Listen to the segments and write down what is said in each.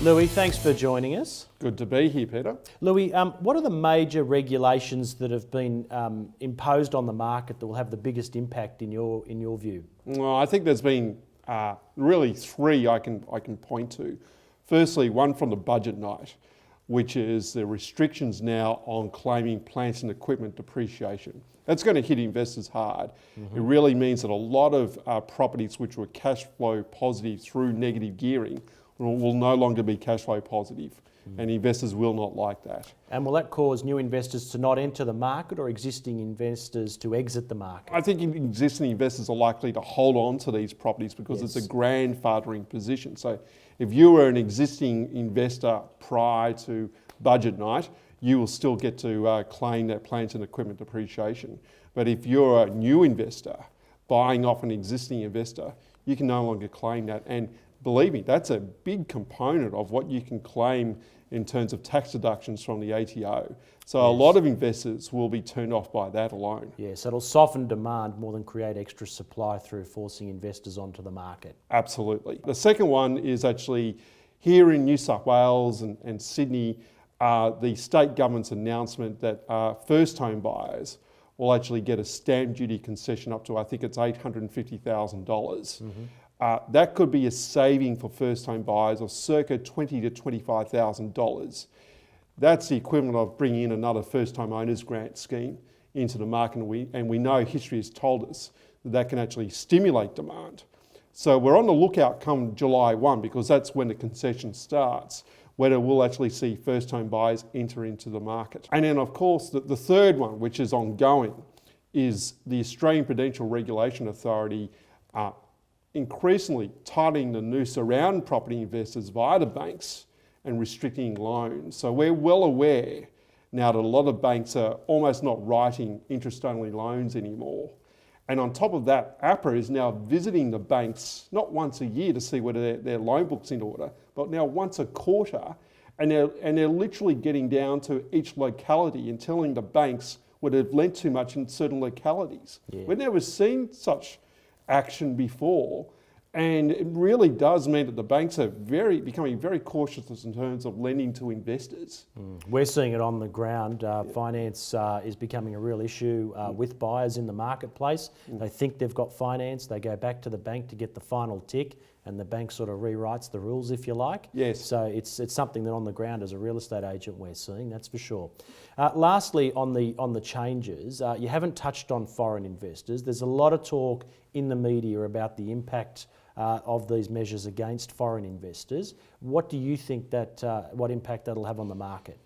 Louis, thanks for joining us. Good to be here, Peter. Louis, what are the major regulations that have been imposed on the market that will have the biggest impact in your view? Well, I think there's been really three I can point to. Firstly, one from the budget night, which is the restrictions now on claiming plant and equipment depreciation. That's going to hit investors hard. It really means that a lot of properties which were cash flow positive through negative gearing will no longer be cash flow positive, and investors will not like that. And will that cause new investors to not enter the market or existing investors to exit the market? I think existing investors are likely to hold on to these properties because it's a grandfathering position. So if you were an existing investor prior to budget night, you will still get to claim that plant and equipment depreciation. But if you're a new investor buying off an existing investor, you can no longer claim that. And believe me, that's a big component of what you can claim in terms of tax deductions from the ATO. So a lot of investors will be turned off by that alone. Yes, it'll soften demand more than create extra supply through forcing investors onto the market. Absolutely. The second one is actually here in New South Wales and Sydney, the state government's announcement that first home buyers will actually get a stamp duty concession up to, I think it's $850,000. That could be a saving for first home buyers of circa $20,000 to $25,000. That's the equivalent of bringing in another first home owners grant scheme into the market, and we know history has told us that can actually stimulate demand. So we're on the lookout come July 1, because that's when the concession starts, whether we'll actually see first home buyers enter into the market. And then of course the third one, which is ongoing, is the Australian Prudential Regulation Authority increasingly tightening the noose around property investors via the banks and restricting loans. So we're well aware now that a lot of banks are almost not writing interest-only loans anymore. And on top of that, APRA is now visiting the banks not once a year to see whether their loan book's in order, but now once a quarter, and they're literally getting down to each locality and telling the banks whether they've lent too much in certain localities. We've never seen such action before, and it really does mean that the banks are becoming very cautious in terms of lending to investors. We're seeing it on the ground. Finance is becoming a real issue with buyers in the marketplace. They think they've got finance, they go back to the bank to get the final tick, and the bank sort of rewrites the rules, if you like. Yes. So it's something that on the ground as a real estate agent we're seeing, that's for sure. Lastly, on the changes, you haven't touched on foreign investors. There's a lot of talk in the media about the impact of these measures against foreign investors. What do you think what impact that'll have on the market?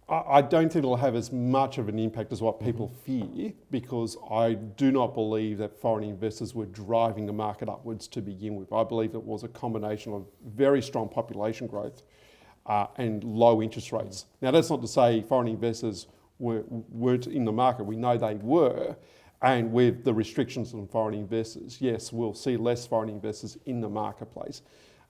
I don't think it'll have as much of an impact as what people fear, because I do not believe that foreign investors were driving the market upwards to begin with. I believe it was a combination of very strong population growth and low interest rates. Now, that's not to say foreign investors weren't in the market. We know they were. And with the restrictions on foreign investors, yes, we'll see less foreign investors in the marketplace.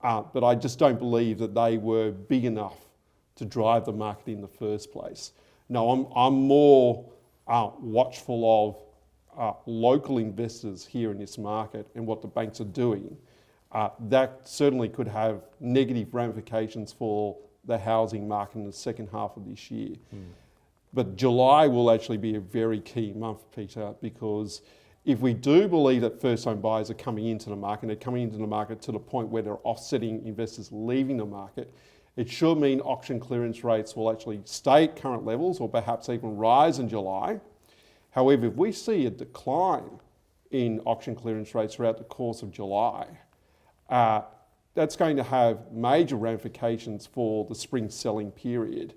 But I just don't believe that they were big enough to drive the market in the first place. No, I'm more watchful of local investors here in this market and what the banks are doing. That certainly could have negative ramifications for the housing market in the second half of this year. But July will actually be a very key month, Peter, because if we do believe that first home buyers are coming into the market, they're coming into the market to the point where they're offsetting investors leaving the market, it should mean auction clearance rates will actually stay at current levels or perhaps even rise in July. However, if we see a decline in auction clearance rates throughout the course of July, that's going to have major ramifications for the spring selling period.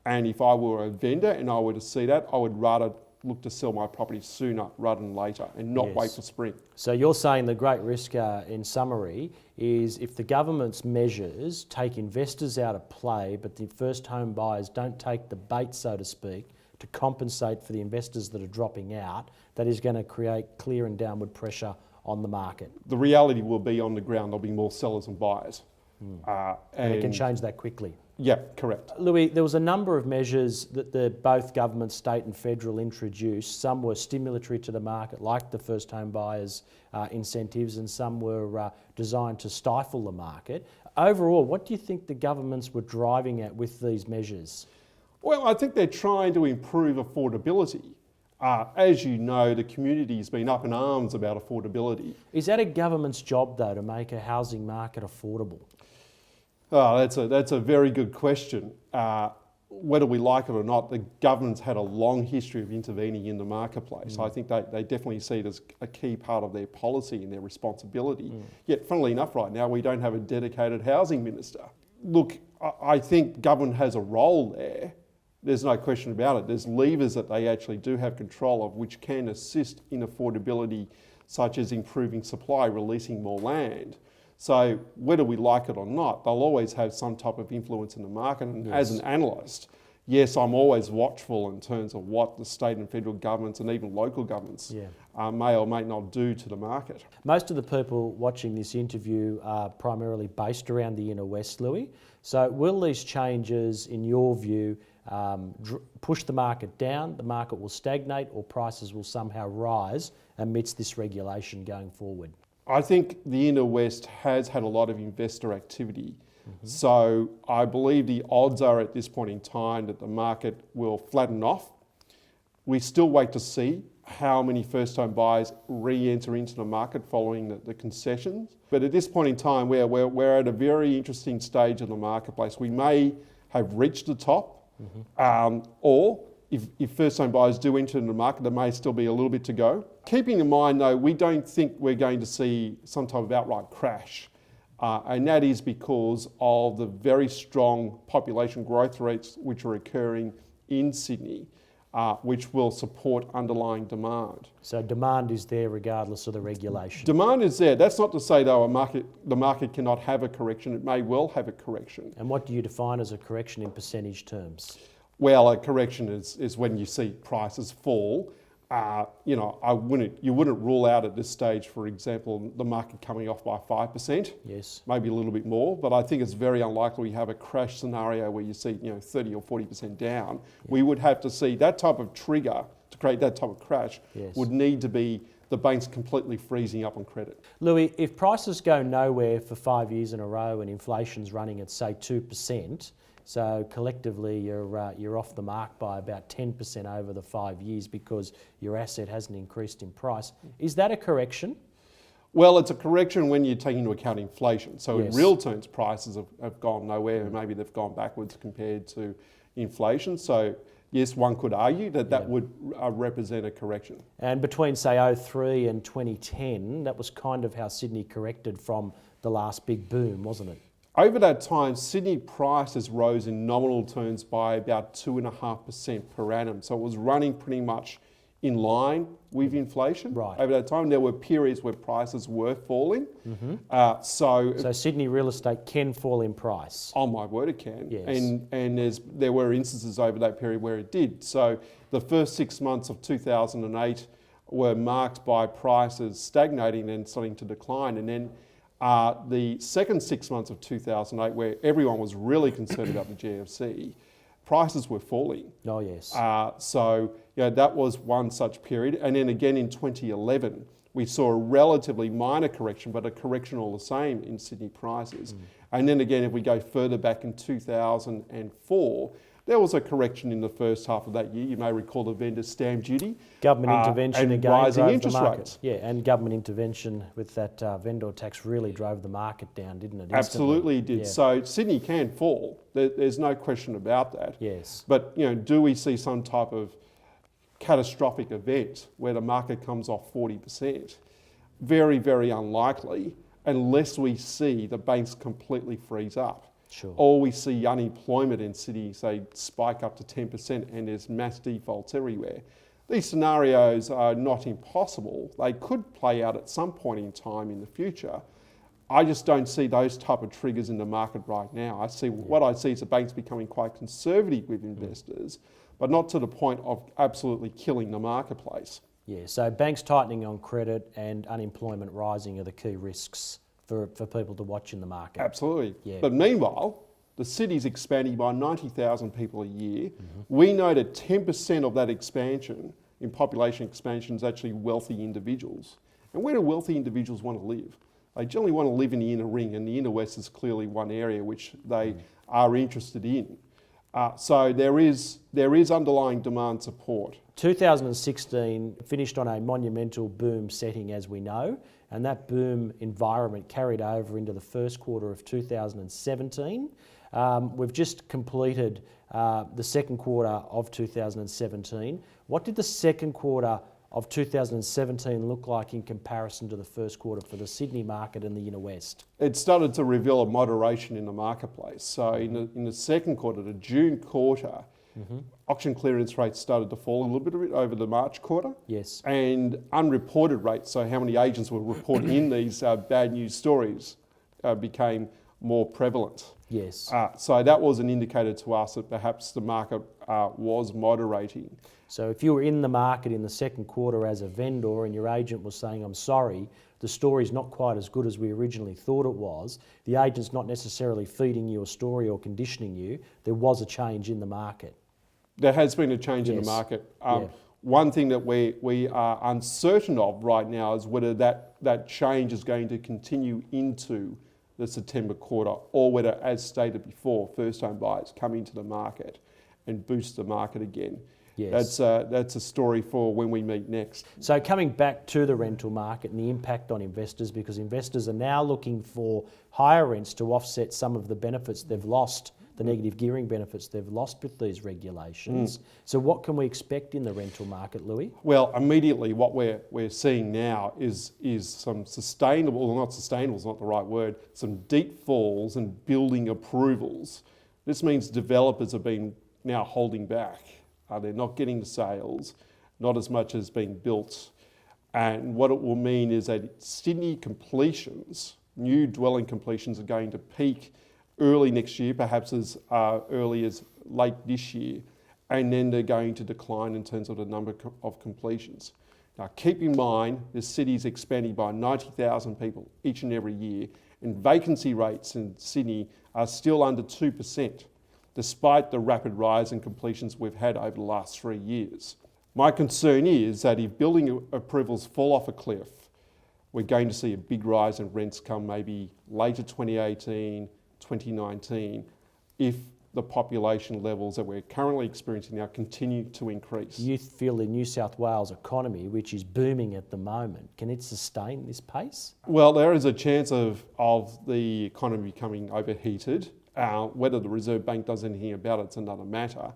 And if I were a vendor and I were to see that, I would rather look to sell my property sooner rather than later and not wait for spring. So you're saying the great risk, in summary, is if the government's measures take investors out of play, but the first home buyers don't take the bait, so to speak, to compensate for the investors that are dropping out, that is going to create clear and downward pressure on the market. The reality will be on the ground, there'll be more sellers than buyers. And it can change that quickly. Yeah, correct. Louis, there was a number of measures that both government, state and federal introduced. Some were stimulatory to the market, like the first home buyers incentives, and some were designed to stifle the market. Overall, what do you think the governments were driving at with these measures? Well, I think they're trying to improve affordability. As you know, the community's been up in arms about affordability. Is that a government's job, though, to make a housing market affordable? Oh, that's a very good question. Whether we like it or not, the government's had a long history of intervening in the marketplace. I think they definitely see it as a key part of their policy and their responsibility. Yet, funnily enough, right now, we don't have a dedicated housing minister. Look, I think government has a role there. There's no question about it. There's levers that they actually do have control of which can assist in affordability, such as improving supply, releasing more land. So whether we like it or not, they'll always have some type of influence in the market. And Yes. as an analyst, yes, I'm always watchful in terms of what the state and federal governments and even local governments may or may not do to the market. Most of the people watching this interview are primarily based around the inner west, Louis. So will these changes, in your view, push the market down, the market will stagnate, or prices will somehow rise amidst this regulation going forward? I think the inner west has had a lot of investor activity. So I believe the odds are at this point in time that the market will flatten off. We still wait to see how many first home buyers re-enter into the market following the concessions. But at this point in time, we're at a very interesting stage in the marketplace. We may have reached the top, or if first home buyers do enter into the market, there may still be a little bit to go. Keeping in mind though, we don't think we're going to see some type of outright crash. And that is because of the very strong population growth rates which are occurring in Sydney, which will support underlying demand. So demand is there regardless of the regulation? Demand is there. That's not to say though the market cannot have a correction. It may well have a correction. And what do you define as a correction in percentage terms? Well, a correction is when you see prices fall. You wouldn't rule out at this stage, for example, the market coming off by 5%. Yes. Maybe a little bit more, but I think it's very unlikely we have a crash scenario where you see 30 or 40% down. We would have to see that type of trigger to create that type of crash. Yes. Would need to be the banks completely freezing up on credit. Louis, if prices go nowhere for 5 years in a row and inflation's running at say 2%, so collectively you're off the mark by about 10% over the 5 years because your asset hasn't increased in price. Is that a correction? Well, it's a correction when you take into account inflation. So Yes. in real terms, prices have gone nowhere, and maybe they've gone backwards compared to inflation. So yes, one could argue that would represent a correction. And between say 03 and 2010, that was kind of how Sydney corrected from the last big boom, wasn't it? Over that time, Sydney prices rose in nominal terms by about 2.5% per annum. So it was running pretty much in line with inflation. Right. Over that time, there were periods where prices were falling. So Sydney real estate can fall in price. Oh my word, it can. Yes. And there were instances over that period where it did. So the first 6 months of 2008 were marked by prices stagnating and starting to decline. And then the second 6 months of 2008, where everyone was really concerned about the GFC, prices were falling. Oh yes. So that was one such period. And then again in 2011, we saw a relatively minor correction, but a correction all the same in Sydney prices. And then again, if we go further back in 2004, there was a correction in the first half of that year. You may recall the vendor stamp duty. Government intervention and again rising drove interest the market. rates. Yeah, and government intervention with that vendor tax really drove the market down, didn't it? Instantly? Absolutely it did. Yeah. So Sydney can fall. There's no question about that. Yes. But do we see some type of catastrophic event where the market comes off 40%? Very, very unlikely, unless we see the banks completely freeze up. Sure. Or we see unemployment in Sydney, say, spike up to 10% and there's mass defaults everywhere. These scenarios are not impossible. They could play out at some point in time in the future. I just don't see those type of triggers in the market right now. What I see is the banks becoming quite conservative with investors, but not to the point of absolutely killing the marketplace. Yeah, so banks tightening on credit and unemployment rising are the key risks for people to watch in the market. Absolutely. Yeah. But meanwhile, the city's expanding by 90,000 people a year. We know that 10% of that expansion in population expansion is actually wealthy individuals. And where do wealthy individuals want to live? They generally want to live in the inner ring, and the inner west is clearly one area which they are interested in. So there is underlying demand support. 2016 finished on a monumental boom setting, as we know, and that boom environment carried over into the first quarter of 2017. We've just completed the second quarter of 2017. What did the second quarter of 2017 look like in comparison to the first quarter for the Sydney market and the inner west? It started to reveal a moderation in the marketplace. So in the second quarter, the June quarter, auction clearance rates started to fall a little bit over the March quarter. Yes. And unreported rates, so how many agents were reporting in these bad news stories, became more prevalent. Yes. So that was an indicator to us that perhaps the market was moderating. So if you were in the market in the second quarter as a vendor and your agent was saying, I'm sorry, the story's not quite as good as we originally thought it was, the agent's not necessarily feeding you a story or conditioning you, there was a change in the market. There has been a change in the Yes. market. Yeah. One thing that we are uncertain of right now is whether that change is going to continue into the September quarter, or whether, as stated before, first-home buyers come into the market and boost the market again. Yes. That's a story for when we meet next. So coming back to the rental market and the impact on investors, because investors are now looking for higher rents to offset some of the benefits they've lost, the negative gearing benefits they've lost with these regulations. So what can we expect in the rental market, Louis? Well, immediately what we're seeing now is some sustainable, or not sustainable is not the right word, some deep falls in building approvals. This means developers have been now holding back. They're not getting the sales, not as much as being built. And what it will mean is that Sydney completions, new dwelling completions, are going to peak early next year, perhaps as early as late this year, and then they're going to decline in terms of the number of completions. Now, keep in mind, the city's expanding by 90,000 people each and every year, and vacancy rates in Sydney are still under 2%, despite the rapid rise in completions we've had over the last 3 years. My concern is that if building approvals fall off a cliff, we're going to see a big rise in rents come maybe later 2018, 2019, if the population levels that we're currently experiencing now continue to increase. You feel the New South Wales economy, which is booming at the moment, can it sustain this pace? Well, there is a chance of the economy becoming overheated. Whether the Reserve Bank does anything about it's another matter.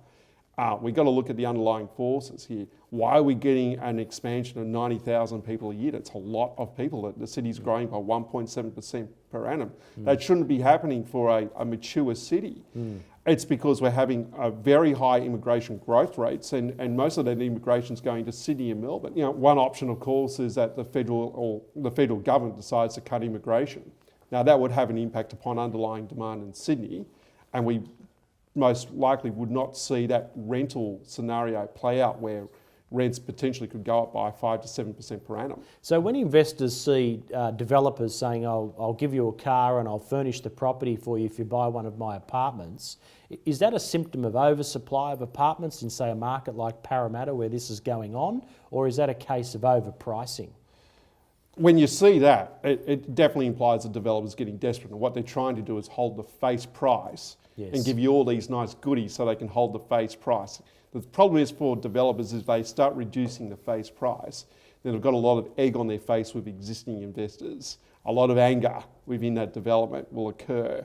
We've got to look at the underlying forces here. Why are we getting an expansion of 90,000 people a year? That's a lot of people. The city's growing by 1.7% per annum. That shouldn't be happening for a mature city. It's because we're having a very high immigration growth rates, and most of that immigration is going to Sydney and Melbourne. You know, one option, of course, is that the federal government decides to cut immigration. Now, that would have an impact upon underlying demand in Sydney, and we most likely would not see that rental scenario play out where rents potentially could go up by 5 to 7% per annum. So when investors see developers saying, I'll give you a car and I'll furnish the property for you if you buy one of my apartments, is that a symptom of oversupply of apartments in, say, a market like Parramatta where this is going on, or is that a case of overpricing? When you see that, it definitely implies the developer's getting desperate, and what they're trying to do is hold the face price and give you all these nice goodies so they can hold the face price. The problem is for developers is they start reducing the face price, then they've got a lot of egg on their face with existing investors. A lot of anger within that development will occur.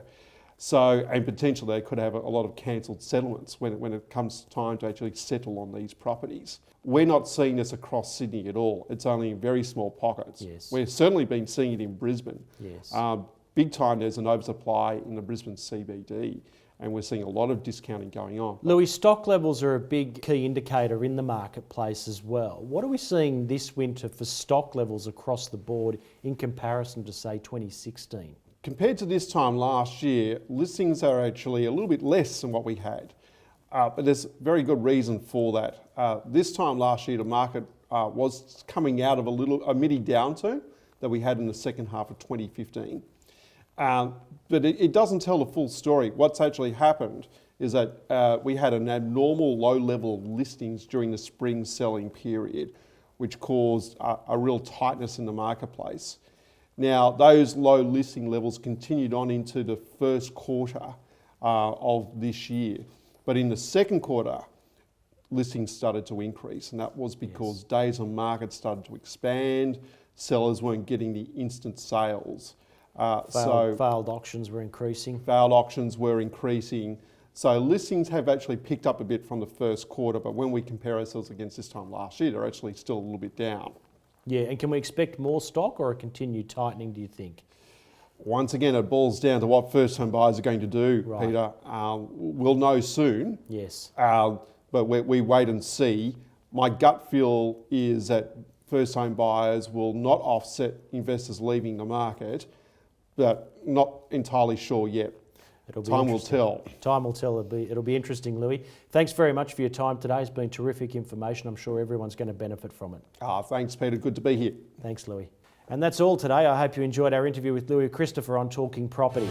So, and potentially they could have a lot of cancelled settlements when it comes time to actually settle on these properties. We're not seeing this across Sydney at all. It's only in very small pockets. Yes. We've certainly been seeing it in Brisbane. Yes. Big time there's an oversupply in the Brisbane CBD, and we're seeing a lot of discounting going on. Louis, stock levels are a big key indicator in the marketplace as well. What are we seeing this winter for stock levels across the board in comparison to, say, 2016? Compared to this time last year, listings are actually a little bit less than what we had. But there's very good reason for that. This time last year, the market was coming out of a mini downturn that we had in the second half of 2015. But it doesn't tell the full story. What's actually happened is that we had an abnormal low level of listings during the spring selling period, which caused a real tightness in the marketplace. Now, those low listing levels continued on into the first quarter of this year. But in the second quarter, listings started to increase, and that was because days on market started to expand. Sellers weren't getting the instant sales. Failed auctions were increasing. Failed auctions were increasing. So listings have actually picked up a bit from the first quarter, but when we compare ourselves against this time last year, they're actually still a little bit down. Yeah, and can we expect more stock or a continued tightening, do you think? Once again, it boils down to what first-home buyers are going to do, Right. Peter. We'll know soon. Yes. But we wait and see. My gut feel is that first-home buyers will not offset investors leaving the market, but not entirely sure yet. Time will tell. Time will tell. It'll be interesting, Louis. Thanks very much for your time today. It's been terrific information. I'm sure everyone's going to benefit from it. Thanks, Peter. Good to be here. Thanks, Louis. And that's all today. I hope you enjoyed our interview with Louis Christopher on Talking Property.